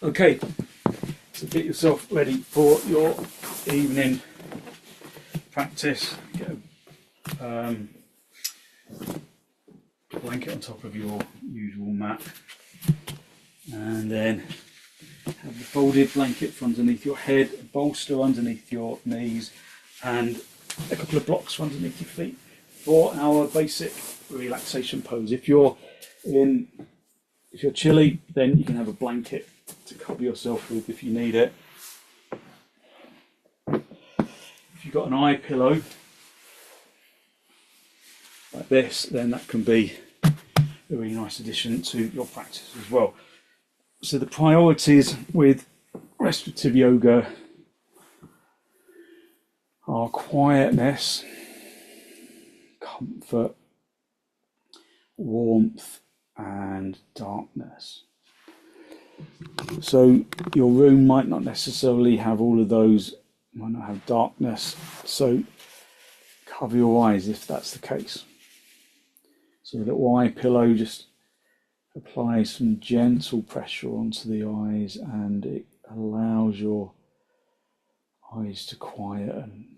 Okay, so get yourself ready for your evening practice. Get a blanket on top of your usual mat, and then have the folded blanket for underneath your head, a bolster underneath your knees, and a couple of blocks for underneath your feet for our basic relaxation pose. If you're chilly, then you can have a blanket to cover yourself with if you need it. If you've got an eye pillow like this, then that can be a really nice addition to your practice as well. So the priorities with restorative yoga are quietness, comfort, warmth, and darkness. So your room might not necessarily have all of those, might not have darkness, so cover your eyes if that's the case. So a little eye pillow, just apply some gentle pressure onto the eyes, and it allows your eyes to quieten.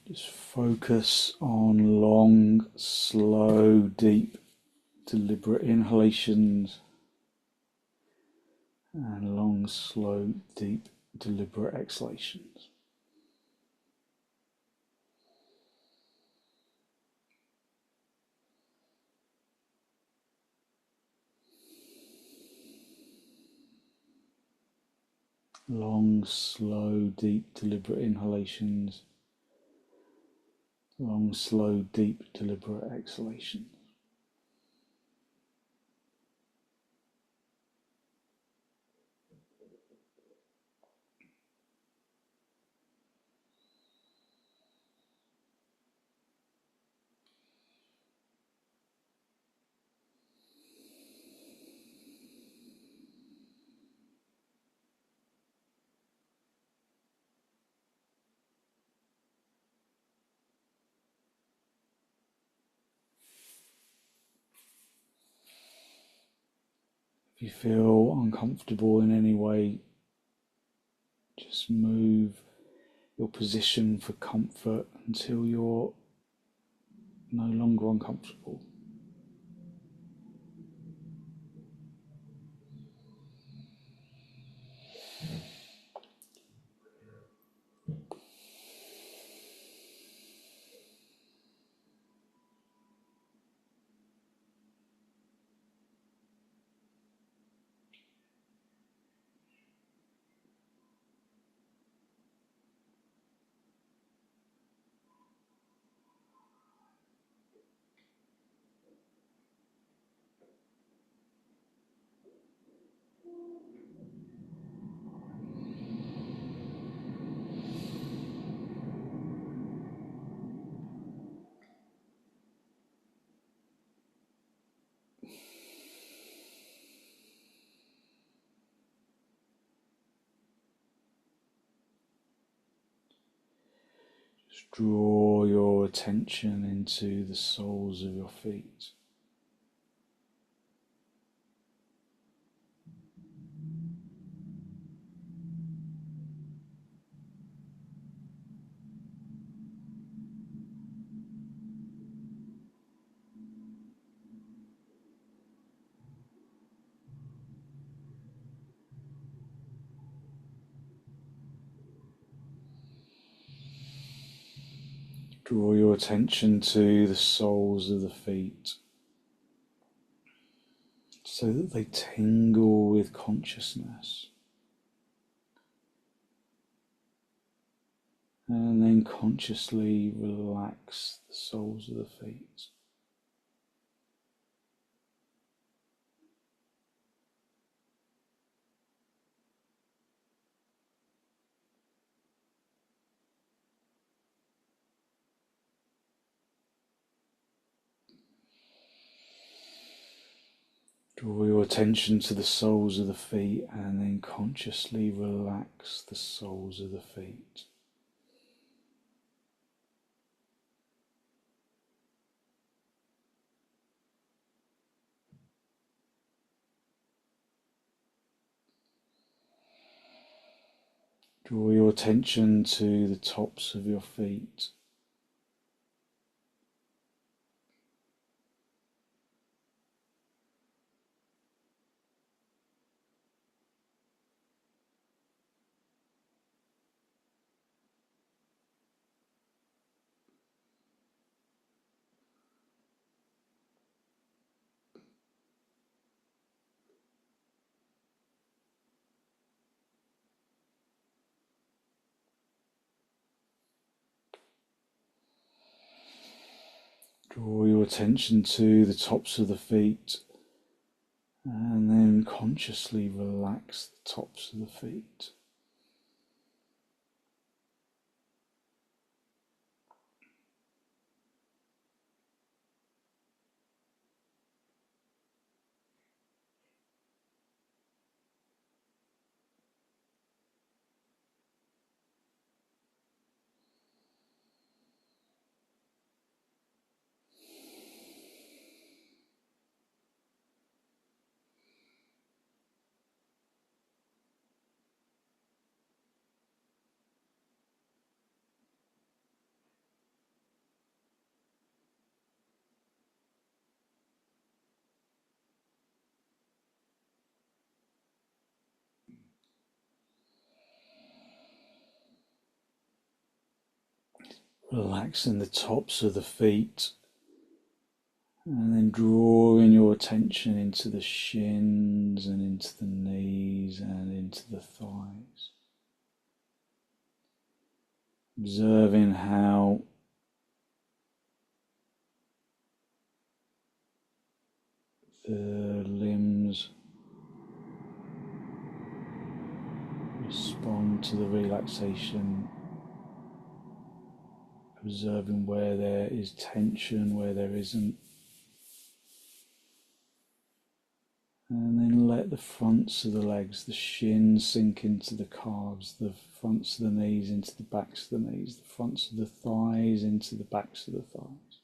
Just focus on long, slow, deep, deliberate inhalations and long, slow, deep, deliberate exhalations. Long, slow, deep, deliberate inhalations. Long, slow, deep, deliberate exhalations. If you feel uncomfortable in any way, just move your position for comfort until you're no longer uncomfortable. Just draw your attention into the soles of your feet. Draw your attention to the soles of the feet so that they tingle with consciousness. And then consciously relax the soles of the feet. Draw your attention to the soles of the feet and then consciously relax the soles of the feet. Draw your attention to the tops of your feet. Draw your attention to the tops of the feet and then consciously relax the tops of the feet. Relaxing the tops of the feet and then drawing your attention into the shins and into the knees and into the thighs. Observing how the limbs respond to the relaxation. Observing where there is tension, where there isn't. And then let the fronts of the legs, the shins sink into the calves, the fronts of the knees into the backs of the knees, the fronts of the thighs into the backs of the thighs.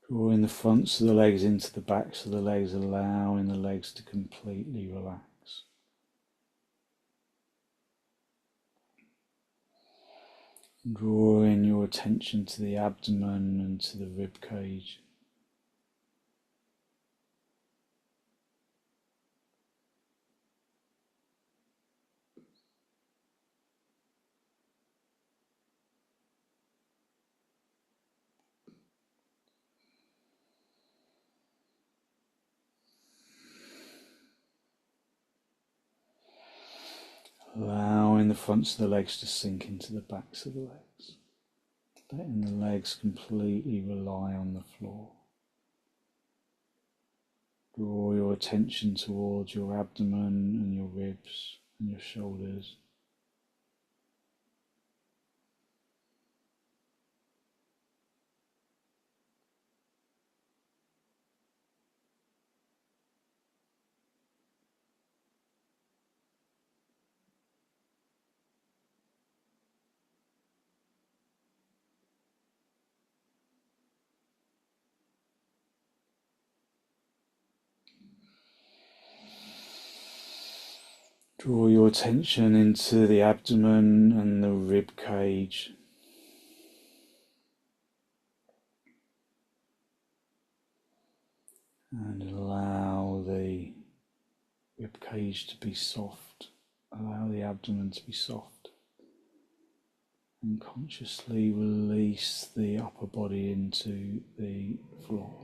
Drawing the fronts of the legs into the backs of the legs, allowing the legs to completely relax. Drawing your attention to the abdomen and to the rib cage. Allowing the fronts of the legs to sink into the backs of the legs. Letting the legs completely rely on the floor. Draw your attention towards your abdomen and your ribs and your shoulders. Draw your attention into the abdomen and the rib cage. And allow the rib cage to be soft. Allow the abdomen to be soft. And consciously release the upper body into the floor.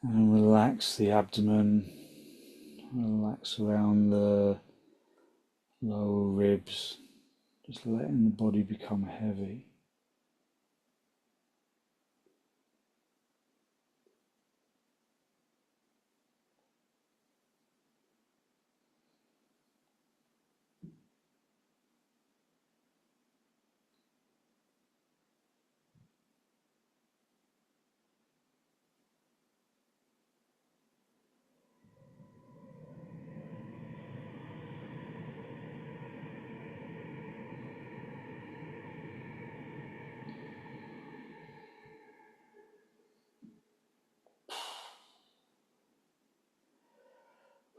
And relax the abdomen, relax around the lower ribs, just letting the body become heavy.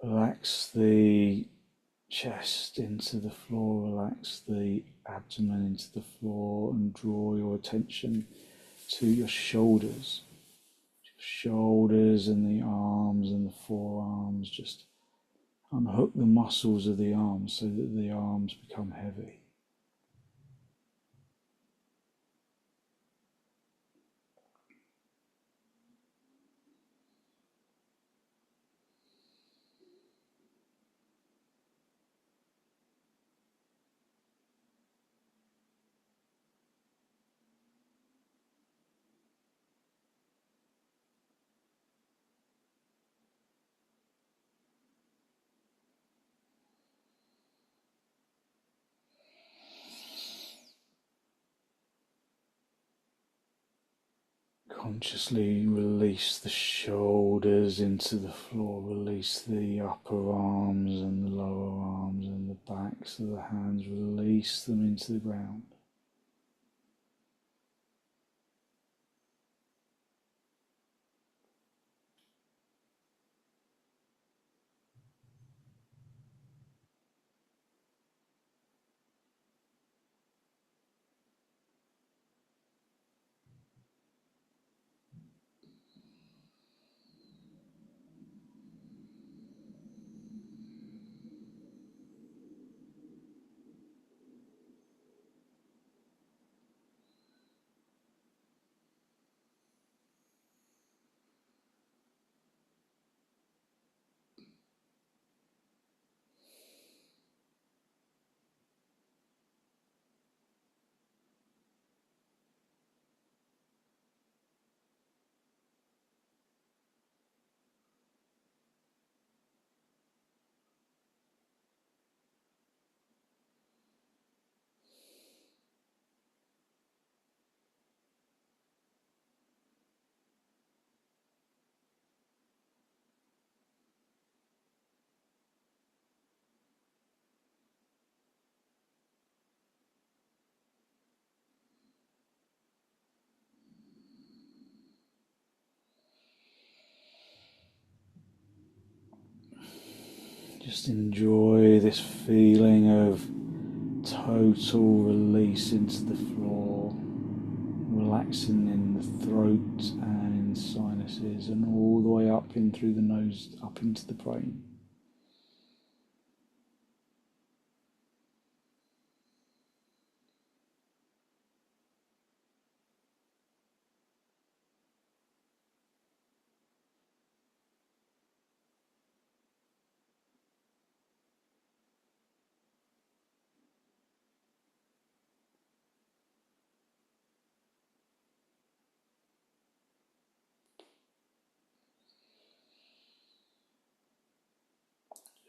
Relax the chest into the floor, relax the abdomen into the floor, and draw your attention to your shoulders. Shoulders and the arms and the forearms. Just unhook the muscles of the arms so that the arms become heavy. Consciously release the shoulders into the floor, release the upper arms and the lower arms and the backs of the hands, release them into the ground. Just enjoy this feeling of total release into the floor, relaxing in the throat and in the sinuses and all the way up in through the nose, up into the brain.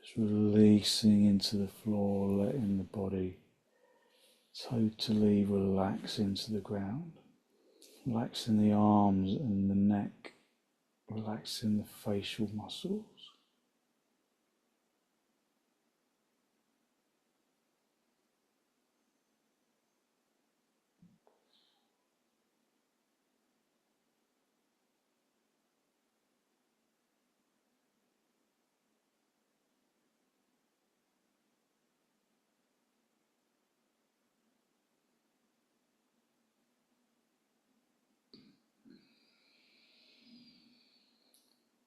Just releasing into the floor, letting the body totally relax into the ground. Relaxing the arms and the neck, relaxing the facial muscles.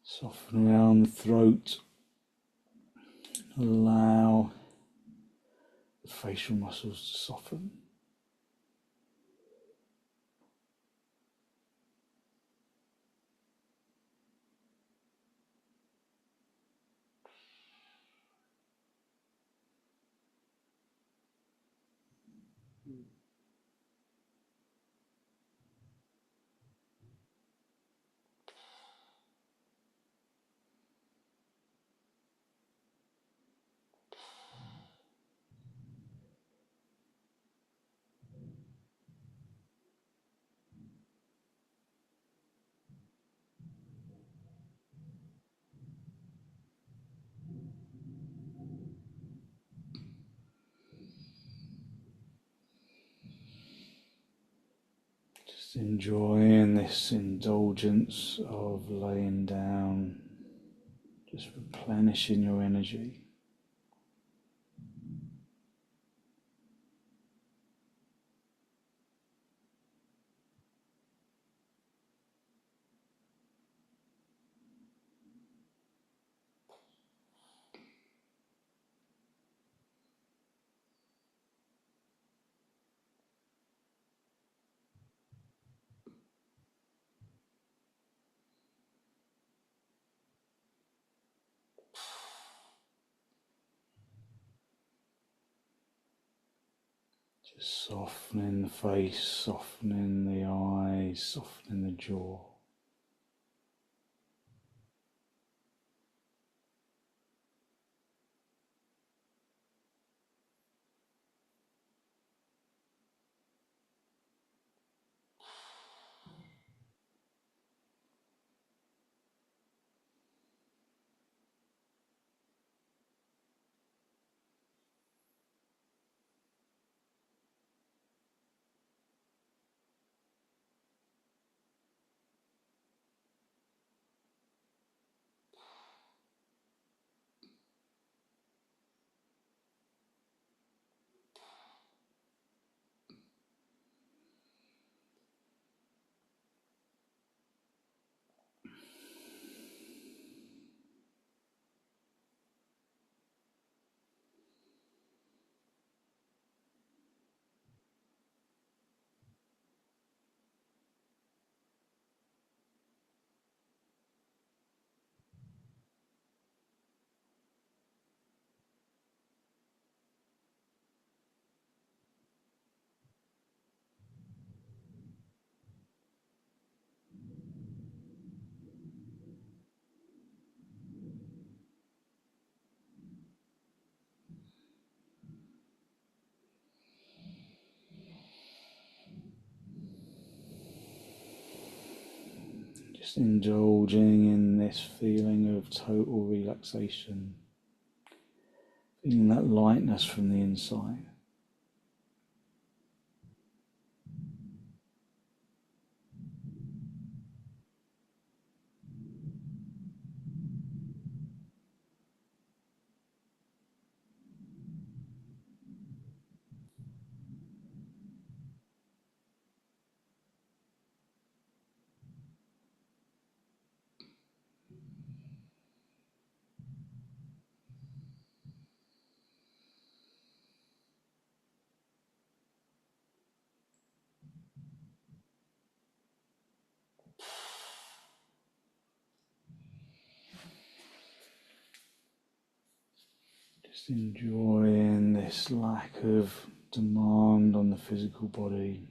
Soften around the throat. Allow the facial muscles to soften. Just enjoying this indulgence of laying down, just replenishing your energy. Just softening the face, softening the eyes, softening the jaw. Just indulging in this feeling of total relaxation, feeling that lightness from the inside. Just enjoying this lack of demand on the physical body.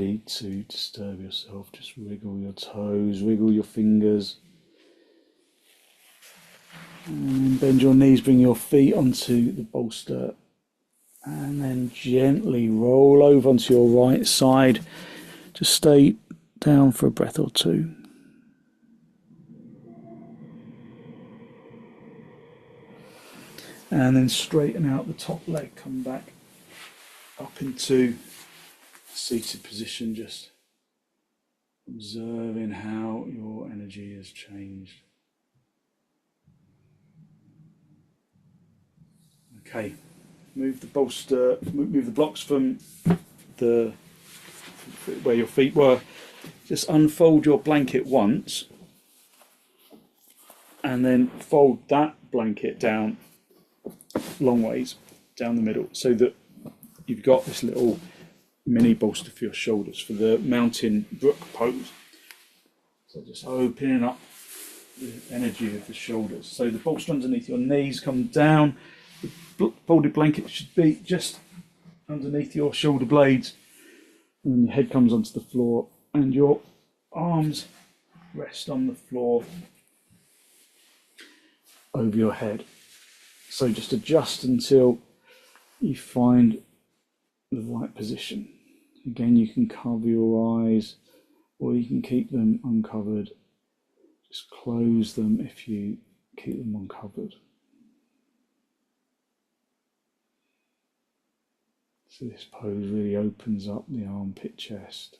ready to disturb yourself, just wiggle your toes, wiggle your fingers. And bend your knees, bring your feet onto the bolster, and then gently roll over onto your right side. Just stay down for a breath or two. And then straighten out the top leg, come back up into seated position, just observing how your energy has changed. Okay, move the bolster, move the blocks from the where your feet were. Just unfold your blanket once and then fold that blanket down long ways down the middle, so that you've got this little mini bolster for your shoulders for the mountain brook pose. So just opening up the energy of the shoulders. So the bolster underneath your knees, come down. The folded blanket should be just underneath your shoulder blades, and then your head comes onto the floor and your arms rest on the floor over your head. So just adjust until you find the right position. Again, you can cover your eyes or you can keep them uncovered. Just close them if you keep them uncovered. So this pose really opens up the armpit chest.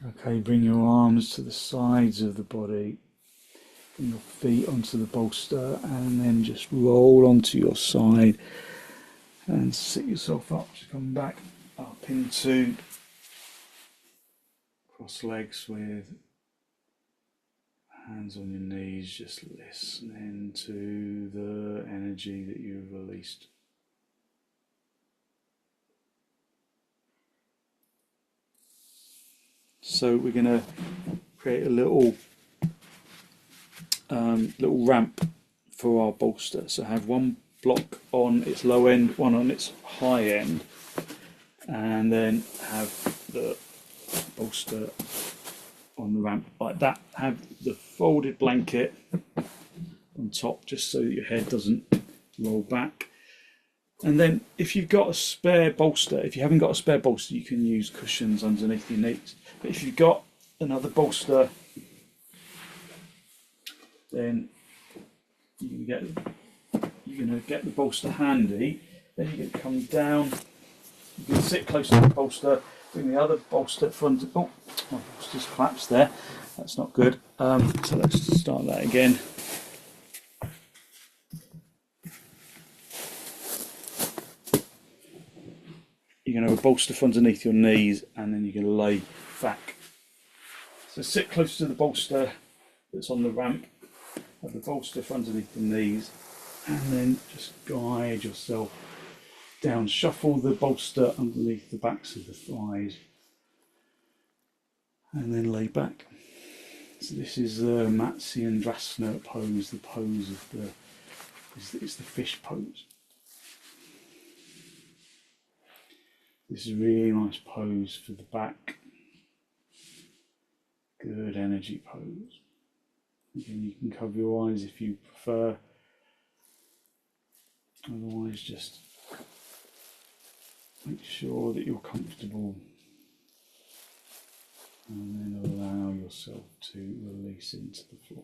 Okay, bring your arms to the sides of the body, bring your feet onto the bolster, and then just roll onto your side and sit yourself up. Just come back up into cross legs with hands on your knees, just listening to the energy that you've released. So we're going to create a little ramp for our bolster. So have one block on its low end, one on its high end, and then have the bolster on the ramp like that. Have the folded blanket on top just so that your head doesn't roll back. And then if you've got a spare bolster, if you haven't got a spare bolster, you can use cushions underneath your knees. But if you've got another bolster, then you're going to get the bolster handy. Then you're going to come down. You can sit close to the bolster, bring the other bolster front. Oh, my bolster's collapsed there. That's not good. So let's start that again. You're going to have a bolster underneath your knees, and then you're going to lay back. So sit close to the bolster that's on the ramp. Have the bolster underneath the knees, and then just guide yourself down. Shuffle the bolster underneath the backs of the thighs, and then lay back. So this is the Matsyendrasana pose, the pose of the, it's the fish pose. This is a really nice pose for the back. Good energy pose. Again, you can cover your eyes if you prefer. Otherwise, just make sure that you're comfortable, and then allow yourself to release into the floor.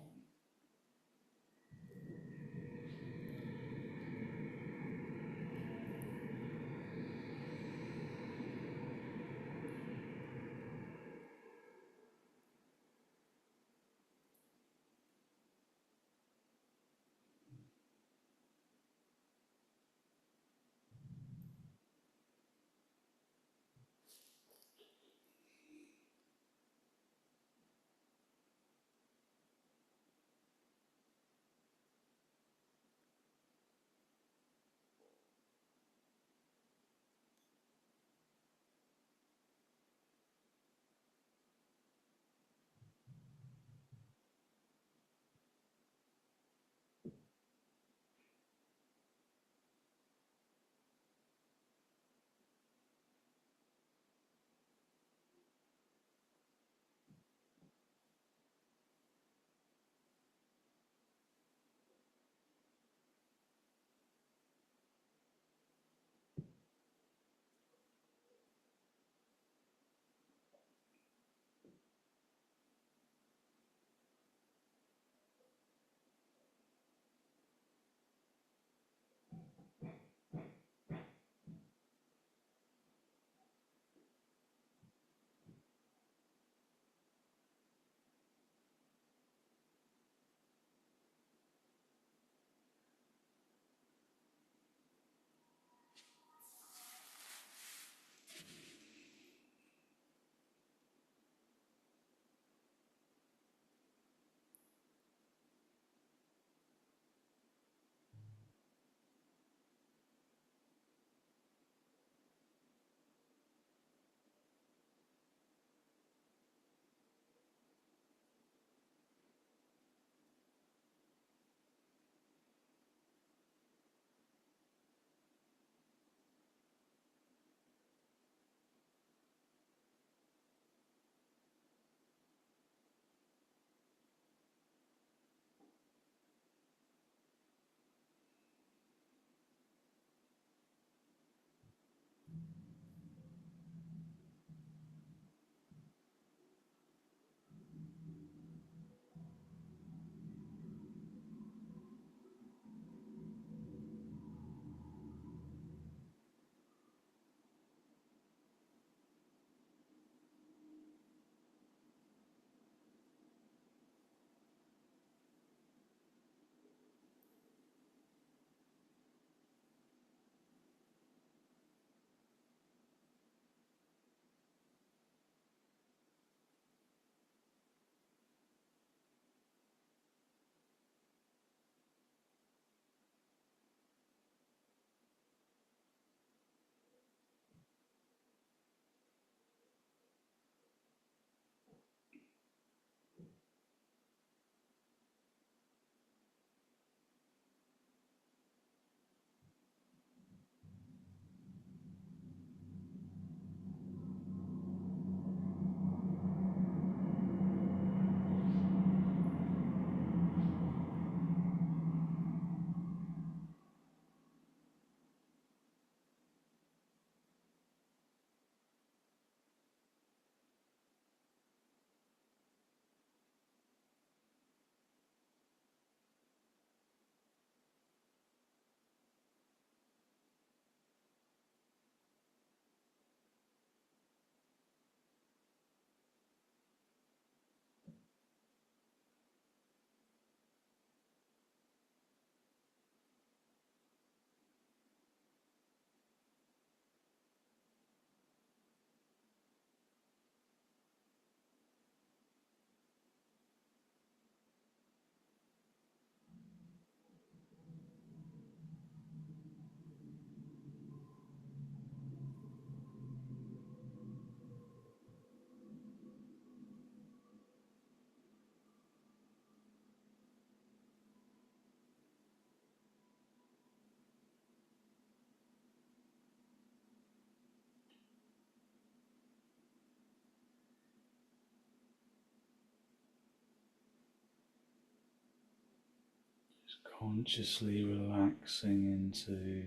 Consciously relaxing into the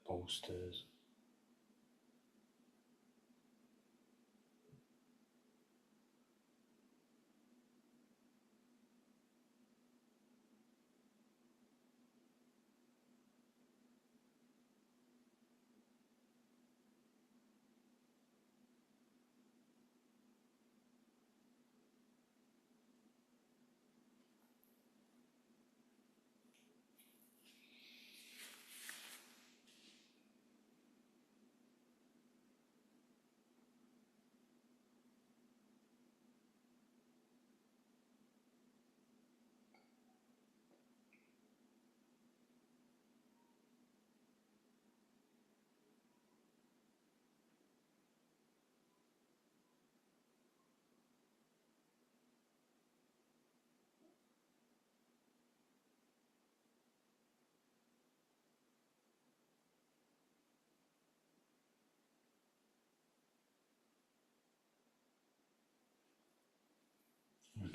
bolsters.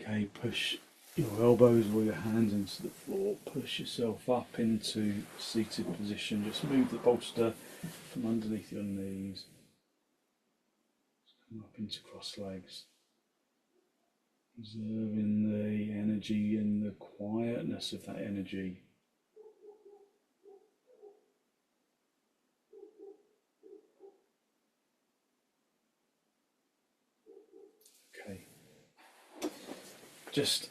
Okay, push your elbows or your hands into the floor, push yourself up into seated position, just move the bolster from underneath your knees, come up into cross legs, observing the energy and the quietness of that energy. Okay, just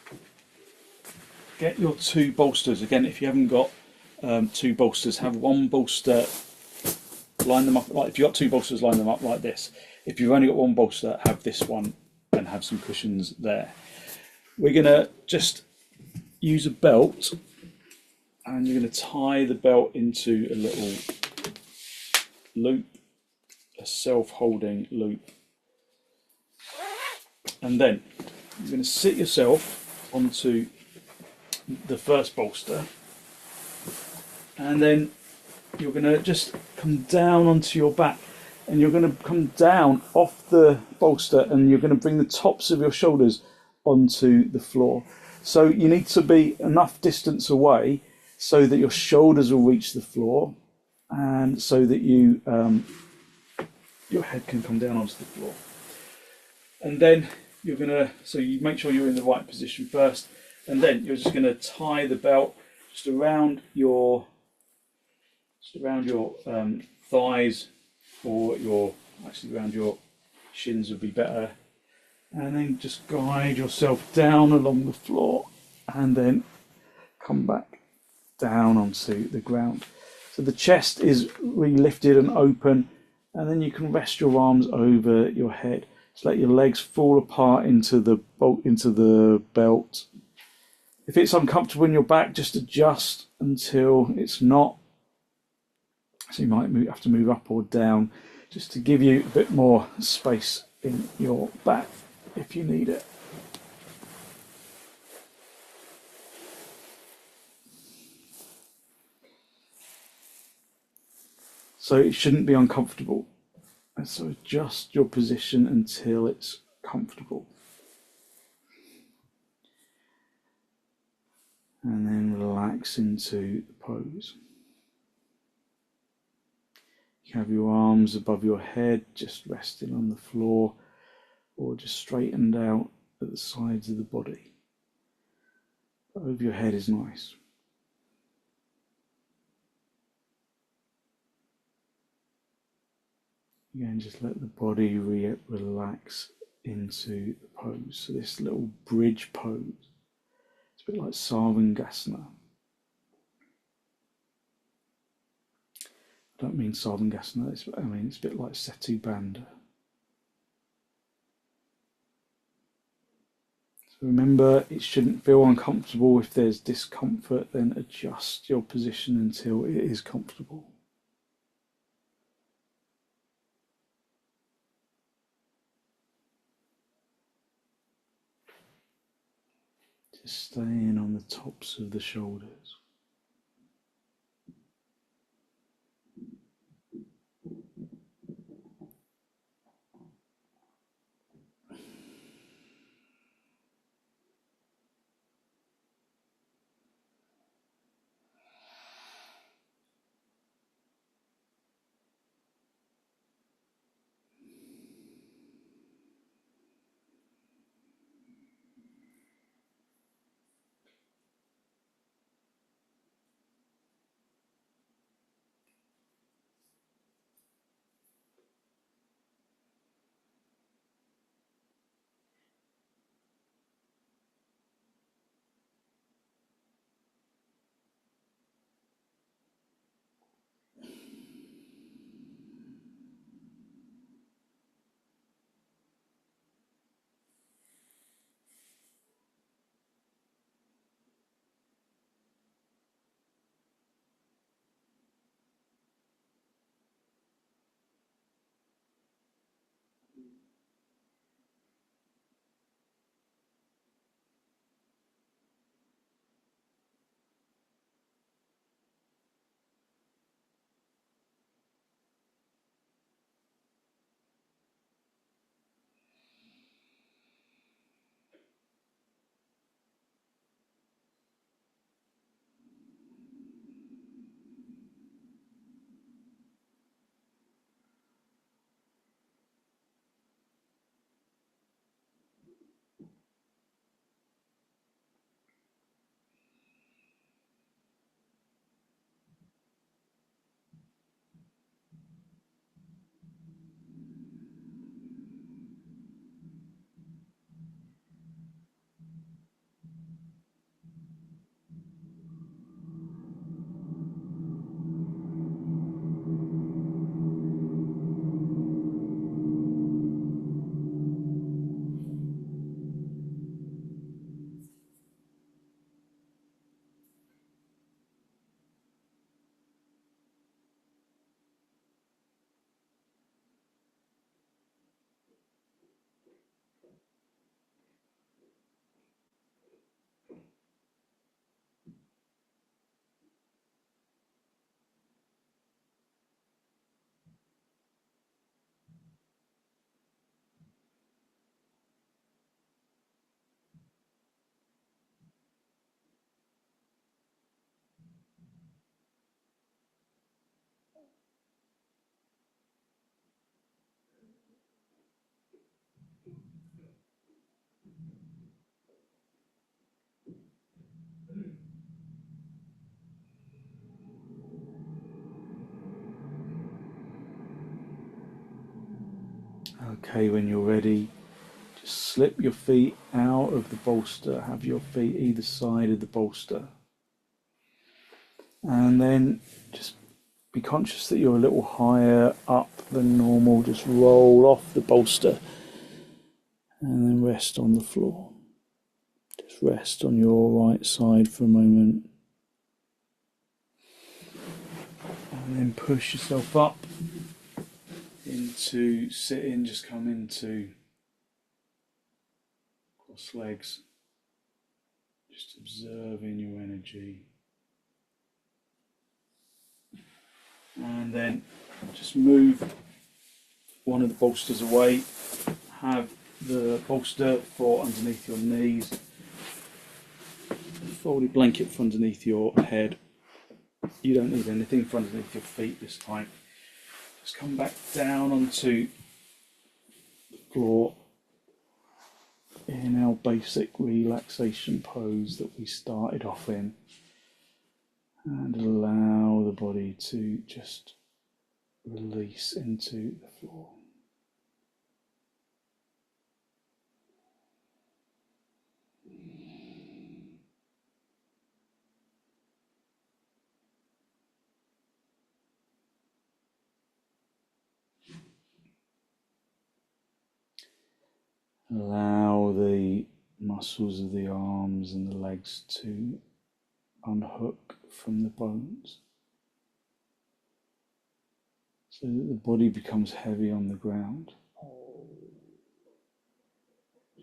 get your two bolsters. Again, if you haven't got two bolsters, have one bolster, line them up, like if you've got two bolsters, line them up like this. If you've only got one bolster, have this one and have some cushions there. We're going to just use a belt, and you're going to tie the belt into a little loop, a self-holding loop. And then you're going to sit yourself onto the first bolster, and then you're going to just come down onto your back, and you're going to come down off the bolster, and you're going to bring the tops of your shoulders onto the floor. So you need to be enough distance away so that your shoulders will reach the floor, and so that you your head can come down onto the floor. And then you're going to, so you make sure you're in the right position first, and then you're just going to tie the belt just around your thighs, or actually around your shins would be better, and then just guide yourself down along the floor and then come back down onto the ground. So the chest is really lifted and open, and then you can rest your arms over your head. Just let your legs fall apart into the belt. If it's uncomfortable in your back, just adjust until it's not. So you might have to move up or down just to give you a bit more space in your back if you need it. So it shouldn't be uncomfortable. And so adjust your position until it's comfortable. And then relax into the pose. You can have your arms above your head, just resting on the floor, or just straightened out at the sides of the body. But over your head is nice. Again, just let the body relax into the pose. So this little bridge pose, it's a bit like Sarvangasana. I don't mean Sarvangasana, it's a bit like Setu Bandha. So remember, it shouldn't feel uncomfortable. If there's discomfort, then adjust your position until it is comfortable. Just staying on the tops of the shoulders. Okay, when you're ready, just slip your feet out of the bolster, have your feet either side of the bolster, and then just be conscious that you're a little higher up than normal. Just roll off the bolster and then rest on the floor. Just rest on your right side for a moment and then push yourself up into sitting. Just come into cross legs, just observing your energy, and then just move one of the bolsters away. Have the bolster for underneath your knees, folded blanket for underneath your head. You don't need anything for underneath your feet this time. Just come back down onto the floor in our basic relaxation pose that we started off in, and allow the body to just release into the floor. Allow the muscles of the arms and the legs to unhook from the bones, so that the body becomes heavy on the ground.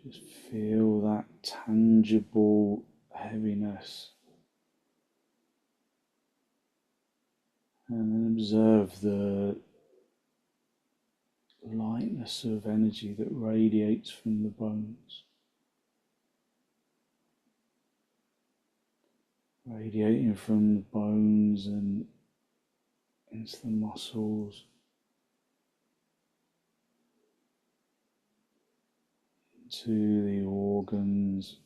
Just feel that tangible heaviness, and then observe the lightness of energy that radiates from the bones, radiating from the bones and into the muscles, into the organs,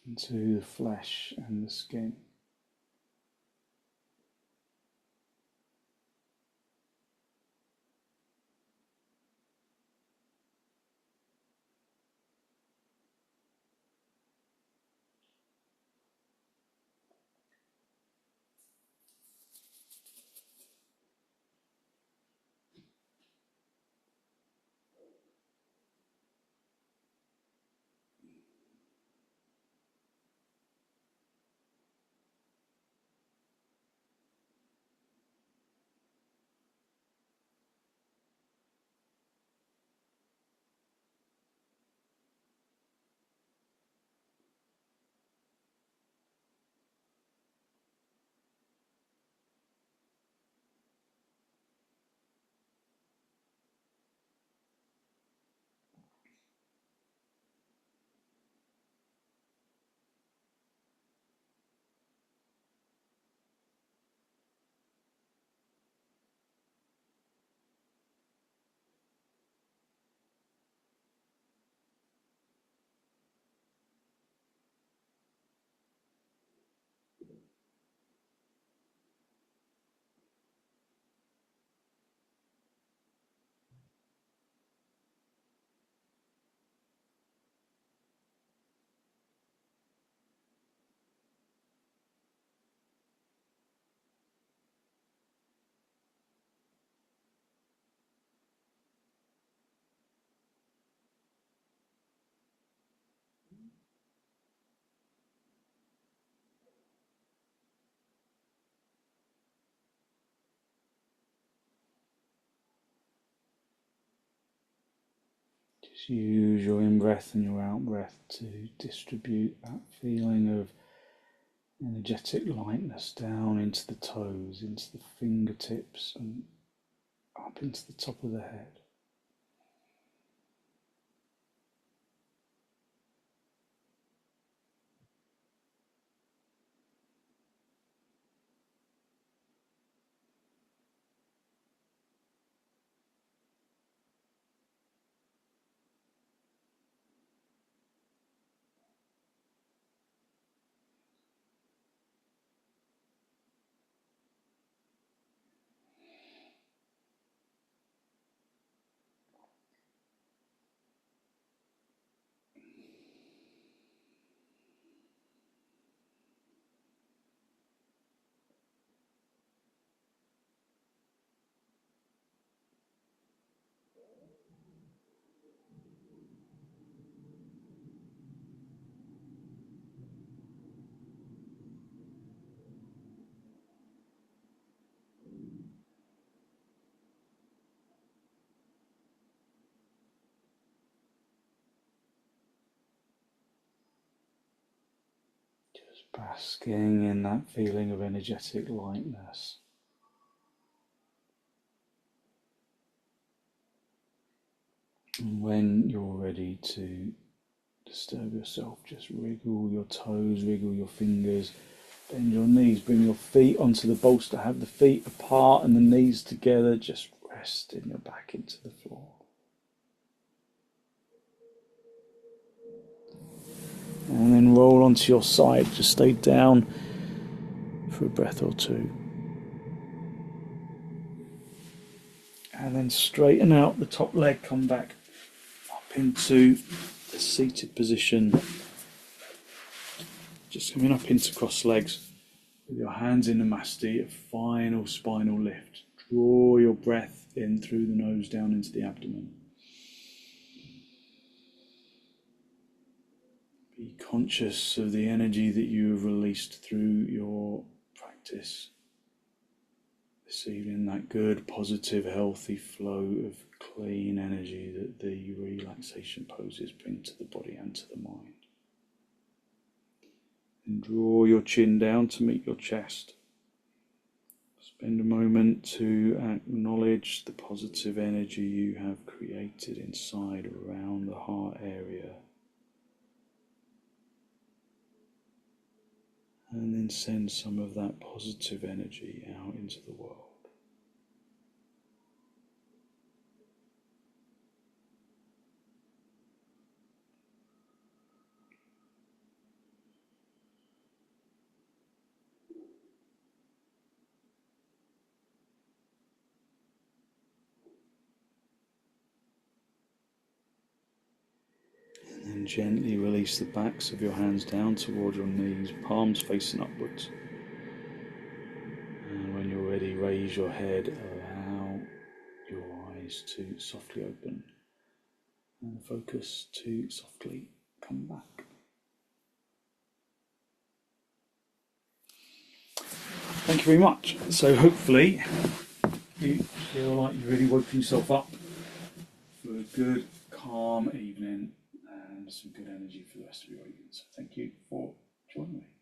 into the flesh and the skin. Just use your in-breath and your out-breath to distribute that feeling of energetic lightness down into the toes, into the fingertips, and up into the top of the head. basking in that feeling of energetic lightness. And when you're ready to disturb yourself, just wriggle your toes, wriggle your fingers, bend your knees, bring your feet onto the bolster, have the feet apart and the knees together, just resting your back into the floor. And then roll onto your side, just stay down for a breath or two. And then straighten out the top leg, come back up into the seated position. Just coming up into cross legs with your hands in Namaste, a final spinal lift. Draw your breath in through the nose down into the abdomen. Be conscious of the energy that you have released through your practice this evening, that good, positive, healthy flow of clean energy that the relaxation poses bring to the body and to the mind. And draw your chin down to meet your chest. Spend a moment to acknowledge the positive energy you have created inside around the heart area. And then send some of that positive energy out into the world. And then gently release the backs of your hands down toward your knees, palms facing upwards. And when you're ready, raise your head, allow your eyes to softly open and focus to softly come back. Thank you very much. So hopefully you feel like you've really woken yourself up for a good, calm evening and some good energy for the rest of your evening. So thank you for joining me.